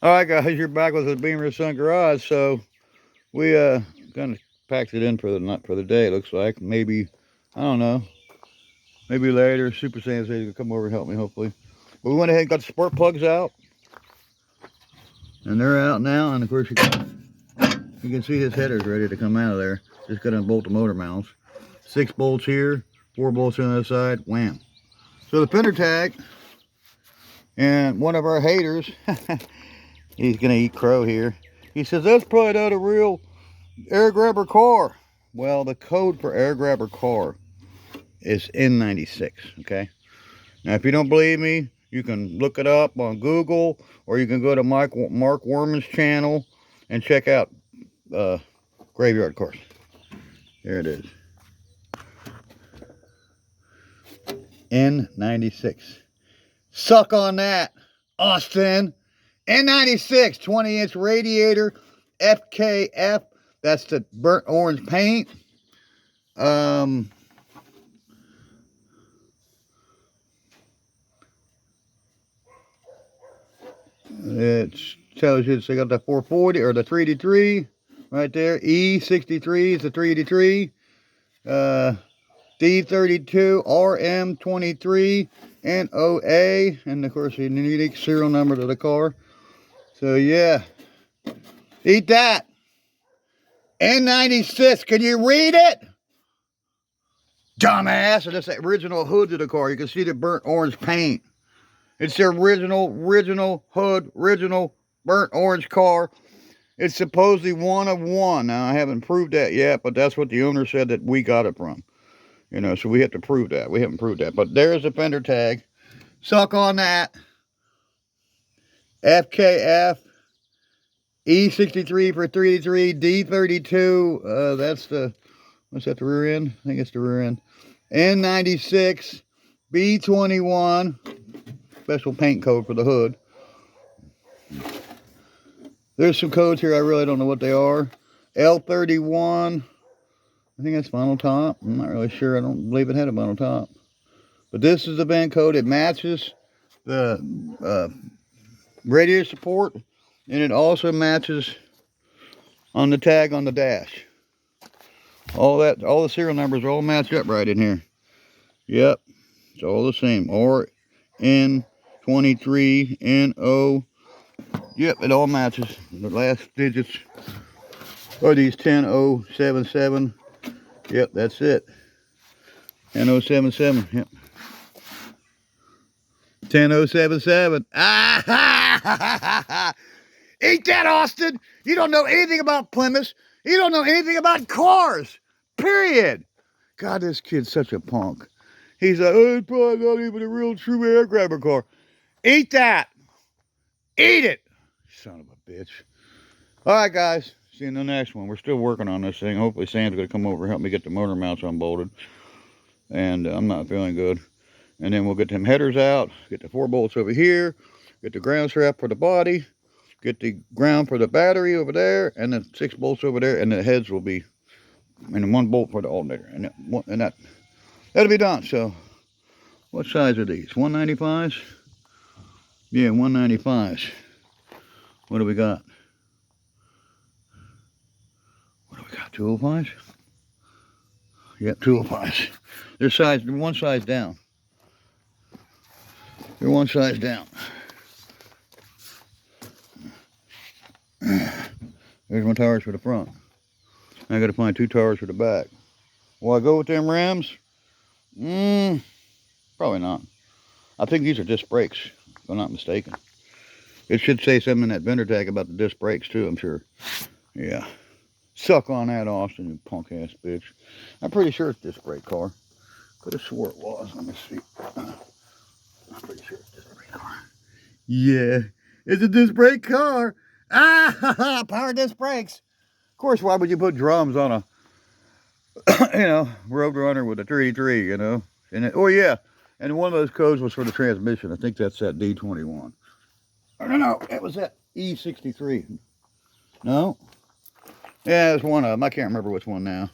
All right, guys, you're back with the Beamer Sun Garage. So we kind of packed it in for the day. Looks like maybe, I don't know, maybe later. Super Saiyan says he'll come over and help me hopefully. But we went ahead and got the spark plugs out, and they're out now. And of course you can see his header's ready to come out of there. Just got to unbolt the motor mounts. 6 bolts here, 4 bolts on the other side. Wham! So the fender tag, and one of our haters. He's gonna eat crow here. He says that's probably not a real air grabber car. Well, the code for air grabber car is N96. Okay. Now, if you don't believe me, you can look it up on Google, or you can go to Mark Worman's channel and check out Graveyard Cars. There it is. N96. Suck on that, Austin. N96 20-inch radiator, FKF. That's the burnt orange paint. It tells you they got the 440 or the 383 right there. E63 is the 383. D32 RM23 NOA, and of course the unique serial number to the car. So yeah, eat that. N96, can you read it? Dumbass. And that's the original hood to the car. You can see the burnt orange paint. It's the original hood, original burnt orange car. It's supposedly one of one. Now, I haven't proved that yet, but that's what the owner said that we got it from. You know, so we have to prove that. We haven't proved that. But there's the fender tag. Suck on that. FKF. E63 for 383. D32. That's the, what's that, the rear end? I think it's the rear end. N96. B21. Special paint code for the hood. There's some codes here. I really don't know what they are. L31. I think that's vinyl top. I'm not really sure. I don't believe it had a vinyl top. But this is the band code. It matches the radiator support. And it also matches on the tag on the dash. All the serial numbers are all matched up right in here. Yep. It's all the same. Or N23, NO. Yep, it all matches. The last digits are these 10077. Yep, that's it. 10077. Yep. 10077. Ah! Eat that, Austin. You don't know anything about Plymouth. You don't know anything about cars. Period. God, this kid's such a punk. He's like, oh, it's probably not even a real true air grabber car. Eat that. Eat it. Son of a bitch. All right, guys. See you in the next one. We're still working on this thing. Hopefully Sam's going to come over and help me get the motor mounts unbolted. And I'm not feeling good. And then we'll get them headers out. Get the 4 bolts over here. Get the ground strap for the body. Get the ground for the battery over there. And then 6 bolts over there. And the heads will be, and 1 bolt for the alternator. And that'll be done. So, what size are these? 195s? Yeah, 195s. What do we got? 205s? Yep, 205s. They're one size down. They're one size down. There's my tires for the front. I gotta find 2 tires for the back. Will I go with them rims? Probably not. I think these are disc brakes, if I'm not mistaken. It should say something in that vendor tag about the disc brakes too, I'm sure. Yeah. Suck on that, Austin, you punk ass bitch. I'm pretty sure it's disc brake car. Could have swore it was. Let me see. I'm pretty sure it's disc brake car. Yeah, it's a disc brake car. Ah, power disc brakes. Of course, why would you put drums on a, Road Runner with a 383, you know? And oh yeah, and one of those codes was for the transmission. I think that's that D21. I don't know. It was that E63. No. Yeah, it's one of them. I can't remember which one now.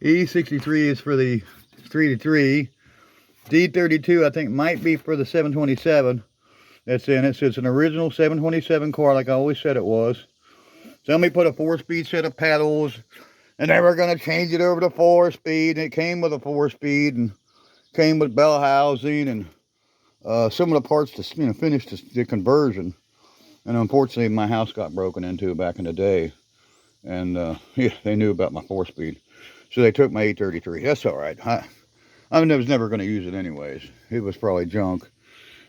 E63 is for the 3-3. D32, I think, might be for the 727. that's in it. So it's an original 727 car, like I always said it was. Somebody put a 4-speed set of pedals, and they were going to change it over to 4-speed, and it came with a 4-speed, and came with bell housing, and some of the parts to finish the conversion. And unfortunately, my house got broken into back in the day, and yeah, they knew about my 4-speed, so they took my 833. That's all right. I was never going to use it anyways. It was probably junk.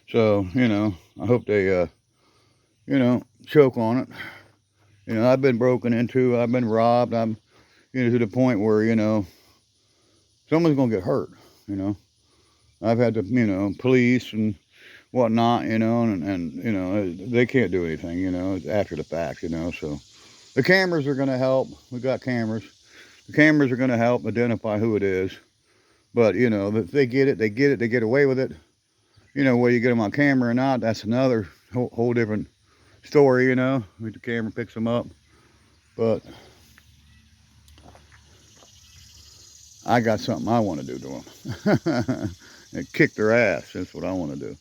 So, I hope they, choke on it. I've been broken into, I've been robbed. I'm, to the point where, someone's going to get hurt, I've had the, police and whatnot, and they can't do anything, it's after the fact, so the cameras are going to help. We got cameras. The cameras are going to help identify who it is. But, if they get it, they get away with it. Whether you get them on camera or not, that's another whole different story, the camera picks them up. But I got something I want to do to them. And kick their ass. That's what I want to do.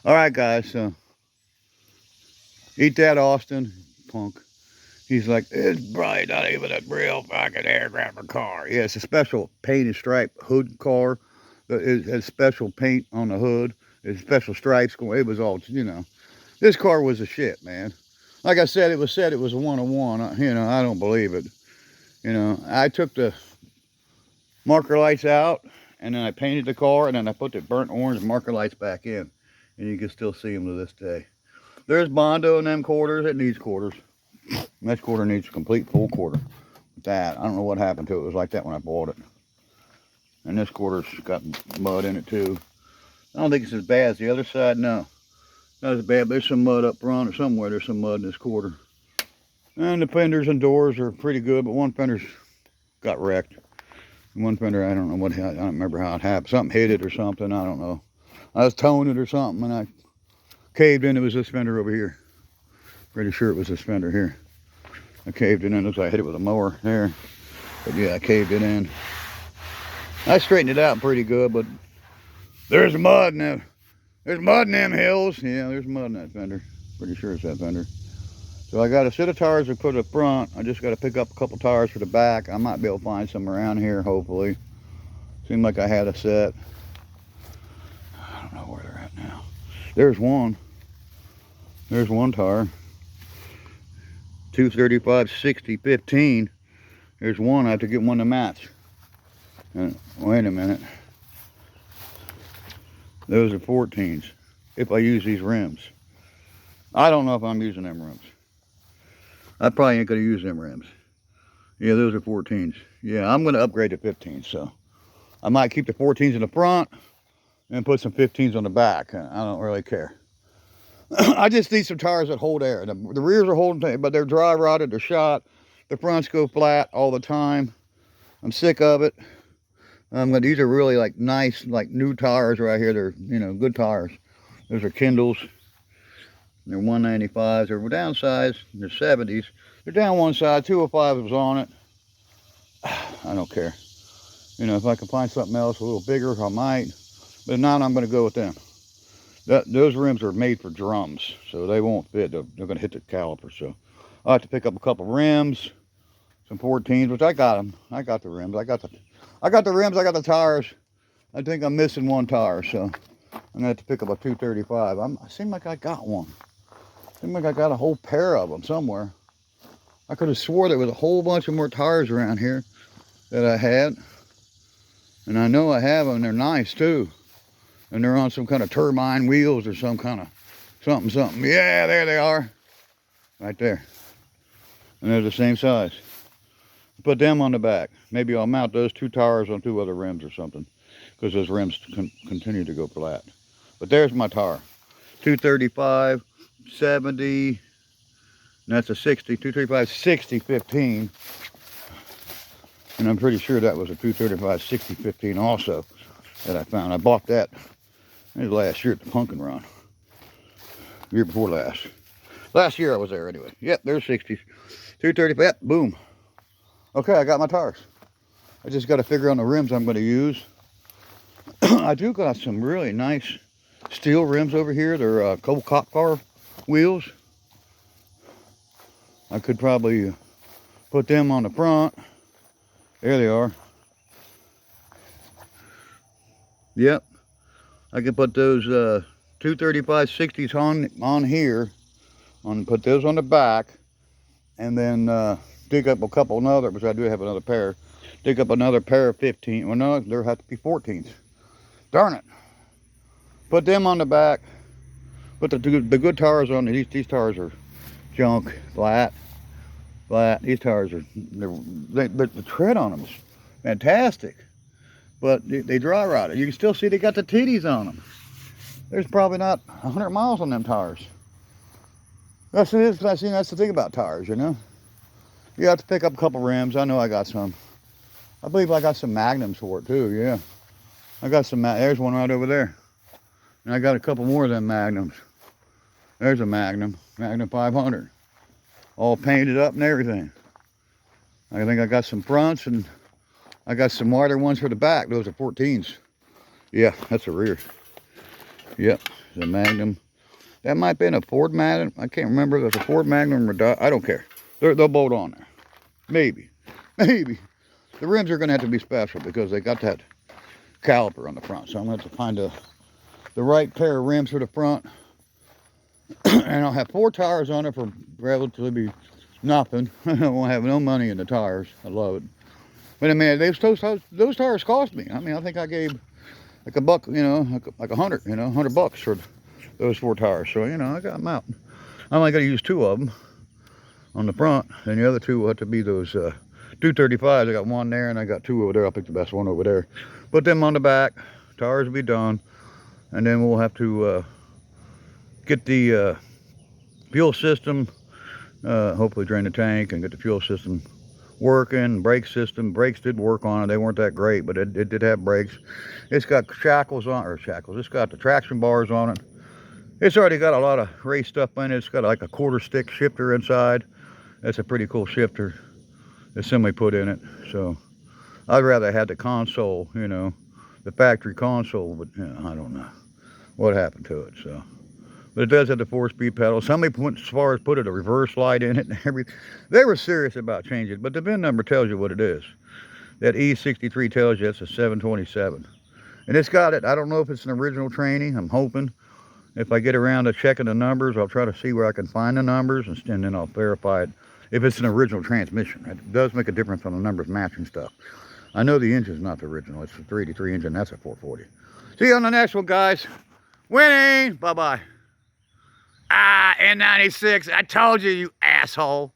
All right, guys. So eat that, Austin, punk. He's like, it's probably not even a real fucking air grabber car. Yeah, it's a special painted stripe hood car. It has special paint on the hood. It's special stripes. It was all, This car was a shit, man. Like I said, it was a one-on-one. I don't believe it. I took the marker lights out, and then I painted the car, and then I put the burnt orange marker lights back in. And you can still see them to this day. There's Bondo in them quarters. It needs quarters. This quarter needs a complete full quarter. That, I don't know what happened to it. It was like that when I bought it. And this quarter's got mud in it too. I don't think it's as bad as the other side. No, not as bad, but there's some mud up front or somewhere. There's some mud in this quarter. And the fenders and doors are pretty good, but one fender's got wrecked. And one fender, I don't know I don't remember how it happened. Something hit it or something, I don't know. I was towing it or something, and I caved in. It was this fender over here. Pretty sure it was this fender here. I caved it in. Looks like I hit it with a mower there. But yeah, I caved it in. I straightened it out pretty good, but there's mud in them. There's mud in them hills. Yeah, there's mud in that fender. Pretty sure it's that fender. So I got a set of tires to put up front. I just got to pick up a couple tires for the back. I might be able to find some around here, hopefully. Seemed like I had a set. I don't know where they're at now. There's one. There's one tire. 235 60 15. There's one. I have to get one to match. Wait a minute. Those are 14s. If I use these rims. I don't know if I'm using them rims. I probably ain't going to use them rims. Yeah, those are 14s. Yeah, I'm going to upgrade to 15s. So I might keep the 14s in the front and put some 15s on the back. I don't really care. I just need some tires that hold air. The rears are holding, but they're dry rotted, they're shot. The fronts go flat all the time. I'm sick of it. These are really like nice, like new tires right here. They're, good tires. Those are Kindles. They're 195s. They're downsized. They're 70s. They're down one side. 205 was on it. I don't care. If I can find something else a little bigger, I might. But now I'm going to go with them. Those rims are made for drums, so they won't fit. They're going to hit the caliper. So I'll have to pick up a couple rims, some 14s, which I got them. I got the rims. I got the rims. I got the tires. I think I'm missing one tire, so I'm going to have to pick up a 235. I seem like I got one. Seems like I got a whole pair of them somewhere. I could have swore there was a whole bunch of more tires around here that I had. And I know I have them. They're nice, too. And they're on some kind of turbine wheels or some kind of something. Yeah, there they are. Right there. And they're the same size. Put them on the back. Maybe I'll mount those two tires on two other rims or something. Because those rims continue to go flat. But there's my tire. 235, 70. And that's a 60. 235, 60, 15. And I'm pretty sure that was a 235, 60, 15 also that I found. I bought that. It was last year at the Pumpkin Run. Year before last. Last year I was there anyway. Yep, there's 60s. 235, yep, boom. Okay, I got my tires. I just got to figure out the rims I'm going to use. I do got some really nice steel rims over here. They're cold cop car wheels. I could probably put them on the front. There they are. Yep. I could put those 235/60s on here. Put those on the back. And then dig up a couple another, which I do have another pair. Dig up another pair of 15. Well, no, there have to be 14s. Darn it. Put them on the back. Put the good tires on. These tires are junk, flat. These tires are, but the tread on them is fantastic. But they dry rotted. You can still see they got the titties on them. There's probably not 100 miles on them tires. That's the thing about tires, you know. You have to pick up a couple rims. I know I got some. I believe I got some Magnums for it too, yeah. I got some, there's one right over there. And I got a couple more of them Magnums. There's a Magnum 500. All painted up and everything. I think I got some fronts and I got some wider ones for the back. Those are 14s. Yeah, that's a rear. Yep, the Magnum. That might have been a Ford Magnum. I can't remember if it's a Ford Magnum or I don't care. They'll bolt on there. Maybe. Maybe. The rims are going to have to be special because they got that caliper on the front. So I'm going to have to find the right pair of rims for the front. And I'll have 4 tires on it for relatively nothing. I won't have no money in the tires. I love it. But I mean, those tires cost me. I mean, I think I gave like a buck, you know, like 100, you know, $100 for those 4 tires. So, you know, I got them out. I'm only going to use 2 of them on the front. And the other 2 will have to be those 235s. I got 1 there and I got 2 over there. I'll pick the best one over there. Put them on the back. Tires will be done. And then we'll have to get the fuel system, hopefully drain the tank and get the fuel system working. Brake system, brakes did work on it. They weren't that great, but it did have brakes. It's got shackles on, it's got the traction bars on it. It's already got a lot of race stuff in it. It's got like a 1/4 stick shifter inside. That's a pretty cool shifter that somebody put in it. So I'd rather have the console, you know, the factory console, but you know, I don't know what happened to it. So, but it does have the 4-speed pedal. Somebody went as far as put a reverse light in it and everything. They were serious about changing it, but the VIN number tells you what it is. That E63 tells you it's a 727. And it's got it. I don't know if it's an original training. I'm hoping. If I get around to checking the numbers, I'll try to see where I can find the numbers and then I'll verify it if it's an original transmission. It does make a difference on the numbers matching stuff. I know the engine's not the original. It's a 383 engine. That's a 440. See you on the next one, guys. Winning. Bye-bye. N96. I told you, you asshole.